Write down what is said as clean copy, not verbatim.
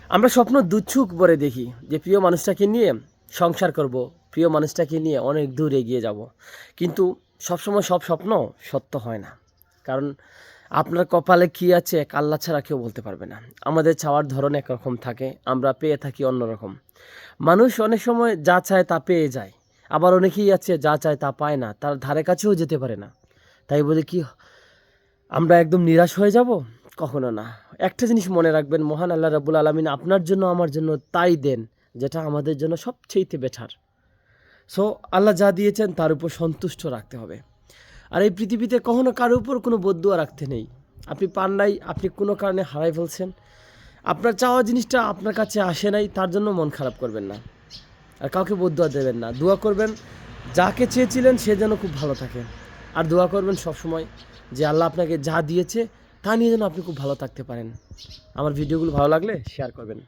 আমরা স্বপ্ন দুচ্ছুক ভরে দেখি যে প্রিয় মানুষটাকে নিয়ে সংসার করব, প্রিয় মানুষটাকে নিয়ে অনেক দূর এগিয়ে যাব। কিন্তু সবসময় সব স্বপ্ন সত্য হয় না। কারণ আপনার কপালে কী আছে এক আল্লাহ ছাড়া কেউ বলতে পারবে না। আমাদের চাওয়ার ধরন একরকম থাকে, আমরা পেয়ে থাকি অন্যরকম। মানুষ অনেক সময় যা চায় তা পেয়ে যায়, আবার অনেকেই আছে যা চায় তা পায় না, তার ধারে কাছেও যেতে পারে না। তাই বলে কি আমরা একদম নিরাশ হয়ে যাব? কখনো না। একটা জিনিস মনে রাখবেন, মহান আল্লাহ রাব্বুল আলামিন আপনার জন্য আমার জন্য তাই দেন যেটা আমাদের জন্য সবচেয়েতে বেটার। সো আল্লাহ যা দিয়েছেন তার উপর সন্তুষ্ট রাখতে হবে। আর এই পৃথিবীতে কখনো কারো উপর কোনো বদদুয়া রাখতে নেই। আপনি পান নাই, আপনি কোনো কারণে হারাই ফেলছেন, আপনার চাওয়া জিনিসটা আপনার কাছে আসে নাই, তার জন্য মন খারাপ করবেন না। আর কাউকে বদদুয়া দেবেন না। দোয়া করবেন যাকে চেয়েছিলেন সে যেন খুব ভালো থাকে। আর দোয়া করবেন সবসময় যে আল্লাহ আপনাকে যা দিয়েছে তা নিয়ে যেন আপনি খুব ভালো থাকতে পারেন। আমার ভিডিওগুলো ভালো লাগলে শেয়ার করবেন।